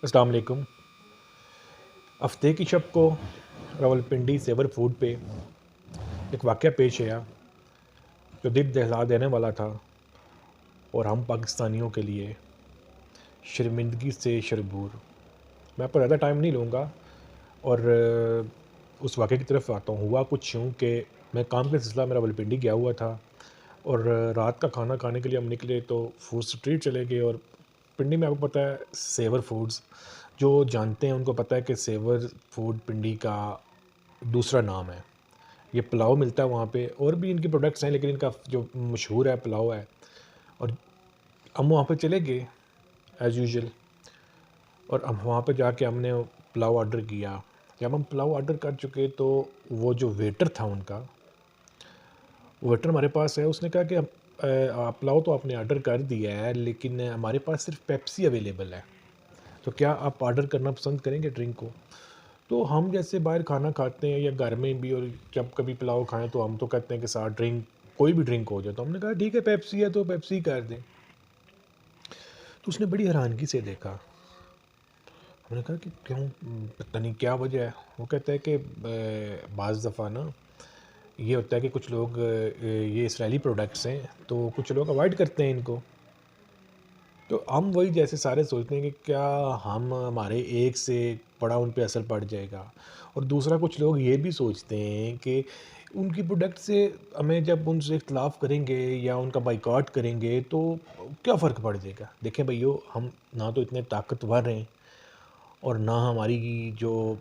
السلام علیکم۔ ہفتے کی شب کو راولپنڈی سیور فوڈ پہ ایک واقعہ پیش آیا جو دل دہلا دینے والا تھا اور ہم پاکستانیوں کے لیے شرمندگی سے شربور۔ میں آپ کو زیادہ ٹائم نہیں لوں گا اور اس واقعے کی طرف آتا ہوں۔ ہوا کچھ یوں کہ میں کام کے سلسلہ میں راولپنڈی گیا ہوا تھا اور رات کا کھانا کھانے کے لیے ہم نکلے تو فوڈ اسٹریٹ چلے گئے، اور پنڈی میں آپ کو پتہ ہے سیور فوڈز، جو جانتے ہیں ان کو پتہ ہے کہ سیور فوڈ پنڈی کا دوسرا نام ہے۔ یہ پلاؤ ملتا ہے وہاں پہ، اور بھی ان کے پروڈکٹس ہیں لیکن ان کا جو مشہور ہے پلاؤ ہے۔ اور ہم وہاں پہ چلے گئے ایز یوزول، اور ہم وہاں پہ جا کے ہم نے پلاؤ آرڈر کیا۔ جب ہم پلاؤ آرڈر کر چکے تو وہ جو ویٹر تھا ان کا، ویٹر ہمارے پاس ہے، اس نے کہا کہ پلاؤ تو آپ نے آرڈر کر دیا ہے لیکن ہمارے پاس صرف پیپسی اویلیبل ہے، تو کیا آپ آرڈر کرنا پسند کریں گے ڈرنک کو؟ تو ہم جیسے باہر کھانا کھاتے ہیں یا گھر میں بھی، اور جب کبھی پلاؤ کھائیں تو ہم تو کہتے ہیں کہ ساتھ ڈرنک کوئی بھی ڈرنک ہو جائے، تو ہم نے کہا ٹھیک ہے پیپسی ہے تو پیپسی کر دیں۔ تو اس نے بڑی حیرانگی سے دیکھا، ہم نے کہا کہ کیوں، پتہ نہیں کیا وجہ ہے۔ وہ کہتا ہے کہ بعض دفعہ نا یہ ہوتا ہے کہ کچھ لوگ یہ اسرائیلی پروڈکٹس ہیں تو کچھ لوگ اوائڈ کرتے ہیں ان کو۔ تو ہم وہی جیسے سارے سوچتے ہیں کہ کیا ہمارے ایک سے بڑا ان پہ اثر پڑ جائے گا، اور دوسرا کچھ لوگ یہ بھی سوچتے ہیں کہ ان کی پروڈکٹ سے ہمیں جب ان سے اختلاف کریں گے یا ان کا بائیکاٹ کریں گے تو کیا فرق پڑ جائے گا۔ دیکھیں بھائیو، ہم نہ تو اتنے طاقتور ہیں اور نہ ہماری جو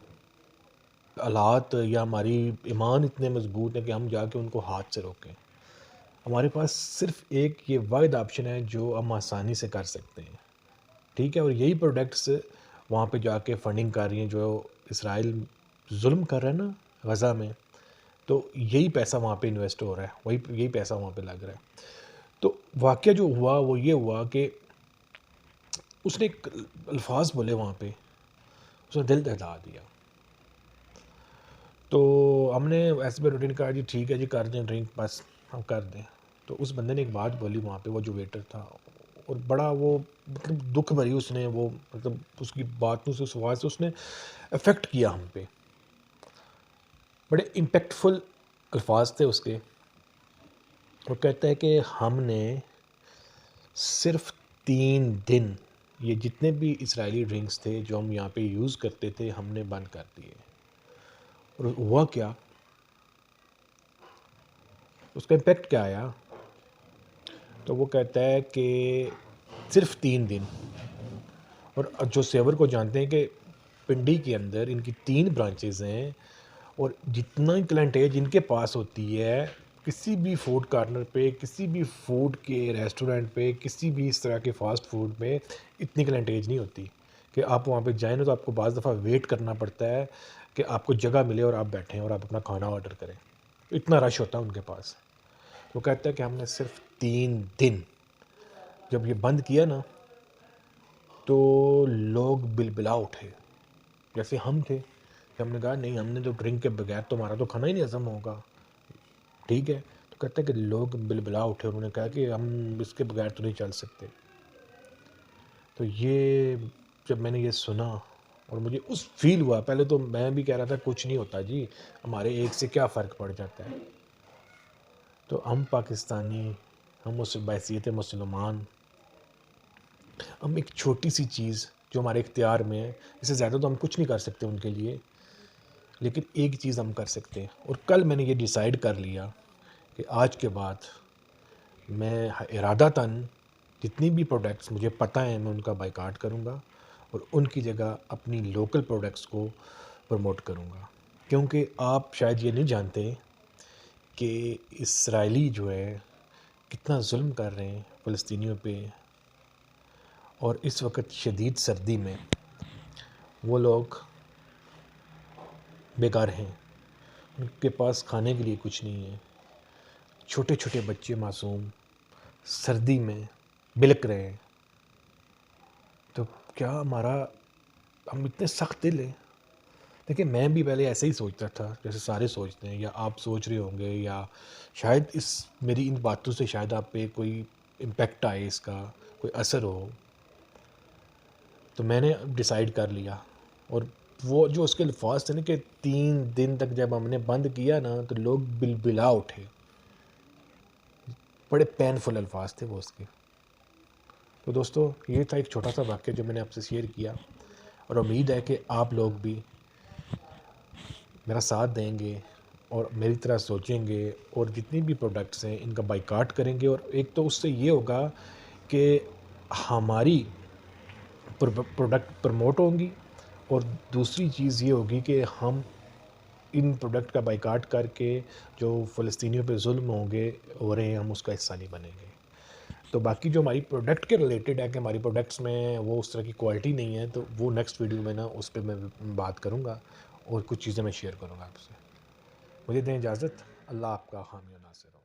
آلات یا ہماری ایمان اتنے مضبوط ہیں کہ ہم جا کے ان کو ہاتھ سے روکیں۔ ہمارے پاس صرف ایک یہ واحد آپشن ہے جو ہم آسانی سے کر سکتے ہیں، ٹھیک ہے، اور یہی پروڈکٹس وہاں پہ جا کے فنڈنگ کر رہی ہیں جو اسرائیل ظلم کر رہا ہے نا غزہ میں، تو یہی پیسہ وہاں پہ انویسٹ ہو رہا ہے، یہی پیسہ وہاں پہ لگ رہا ہے۔ تو واقعہ جو ہوا وہ یہ ہوا کہ اس نے ایک الفاظ بولے وہاں پہ، اس نے دل دہلا دیا۔ تو ہم نے ایسے پہ روٹین کہا جی ٹھیک ہے جی کر دیں ڈرنک، بس ہم کر دیں۔ تو اس بندے نے ایک بات بولی وہاں پہ، وہ جو ویٹر تھا، اور بڑا وہ مطلب دکھ بھری اس نے وہ مطلب اس کی باتوں سے، اس آواز سے اس نے افیکٹ کیا ہم پہ۔ بڑے امپیکٹفل الفاظ تھے اس کے۔ وہ کہتا ہے کہ ہم نے صرف 3 دن یہ جتنے بھی اسرائیلی ڈرنکس تھے جو ہم یہاں پہ یوز کرتے تھے ہم نے بند کر دیے۔ اور ہوا کیا، اس کا امپیکٹ کیا آیا؟ تو وہ کہتا ہے کہ صرف 3 دن، اور جو سیور کو جانتے ہیں کہ پنڈی کے اندر ان کی 3 برانچز ہیں، اور جتنا کلائنٹیج ان کے پاس ہوتی ہے کسی بھی فوڈ کارنر پہ، کسی بھی فوڈ کے ریسٹورنٹ پہ، کسی بھی اس طرح کے فاسٹ فوڈ میں اتنی کلائنٹیج نہیں ہوتی کہ آپ وہاں پہ جائیں نا تو آپ کو بعض دفعہ ویٹ کرنا پڑتا ہے کہ آپ کو جگہ ملے اور آپ بیٹھیں اور آپ اپنا کھانا آرڈر کریں، اتنا رش ہوتا ہے ان کے پاس۔ وہ کہتا ہے کہ ہم نے صرف 3 دن جب یہ بند کیا نا تو لوگ بلبلا اٹھے، جیسے ہم تھے کہ ہم نے کہا نہیں، ہم نے تو ڈرنک کے بغیر تو ہمارا تو کھانا ہی نہیں ہضم ہوگا، ٹھیک ہے۔ تو کہتے ہیں کہ لوگ بلبلا اٹھے، انہوں نے کہا کہ ہم اس کے بغیر تو نہیں چل سکتے۔ تو یہ جب میں نے یہ سنا اور مجھے اس فیل ہوا، پہلے تو میں بھی کہہ رہا تھا کچھ نہیں ہوتا جی، ہمارے ایک سے کیا فرق پڑ جاتا ہے۔ تو ہم پاکستانی، ہم بحیثیت مسلمان، ہم ایک چھوٹی سی چیز جو ہمارے اختیار میں ہے، اس سے زیادہ تو ہم کچھ نہیں کر سکتے ان کے لیے، لیکن ایک چیز ہم کر سکتے ہیں۔ اور کل میں نے یہ ڈیسائیڈ کر لیا کہ آج کے بعد میں ارادتاً جتنی بھی پروڈکٹس مجھے پتہ ہیں میں ان کا بائیکاٹ کروں گا اور ان کی جگہ اپنی لوکل پروڈکٹس کو پروموٹ کروں گا، کیونکہ آپ شاید یہ نہیں جانتے کہ اسرائیلی جو ہے کتنا ظلم کر رہے ہیں فلسطینیوں پہ، اور اس وقت شدید سردی میں وہ لوگ بیکار ہیں، ان کے پاس کھانے کے لیے کچھ نہیں ہے، چھوٹے چھوٹے بچے معصوم سردی میں بلک رہے ہیں۔ تو کیا ہم اتنے سخت دل ہیں؟ دیکھیں میں بھی پہلے ایسے ہی سوچتا تھا جیسے سارے سوچتے ہیں، یا آپ سوچ رہے ہوں گے، یا شاید میری ان باتوں سے شاید آپ پہ کوئی امپیکٹ آئے، اس کا کوئی اثر ہو۔ تو میں نے ڈیسائیڈ کر لیا، اور وہ جو اس کے الفاظ تھے نا کہ 3 دن تک جب ہم نے بند کیا نا تو لوگ بلا اٹھے، بڑے پینفل الفاظ تھے وہ اس کے۔ تو دوستو یہ تھا ایک چھوٹا سا واقعہ جو میں نے آپ سے شیئر کیا، اور امید ہے کہ آپ لوگ بھی میرا ساتھ دیں گے اور میری طرح سوچیں گے، اور جتنی بھی پروڈکٹس ہیں ان کا بائیکاٹ کریں گے، اور ایک تو اس سے یہ ہوگا کہ ہماری پروڈکٹ پروموٹ ہوں گی، اور دوسری چیز یہ ہوگی کہ ہم ان پروڈکٹ کا بائیکاٹ کر کے جو فلسطینیوں پہ ظلم ہو رہے ہیں ہم اس کا حصہ نہیں بنیں گے۔ تو باقی جو ہماری پروڈکٹ کے ریلیٹڈ ہے کہ ہماری پروڈکٹس میں وہ اس طرح کی کوالٹی نہیں ہے، تو وہ نیکسٹ ویڈیو میں نا اس پہ میں بات کروں گا، اور کچھ چیزیں میں شیئر کروں گا آپ سے۔ مجھے دیں اجازت، اللہ آپ کا حامی و ناصر ہو۔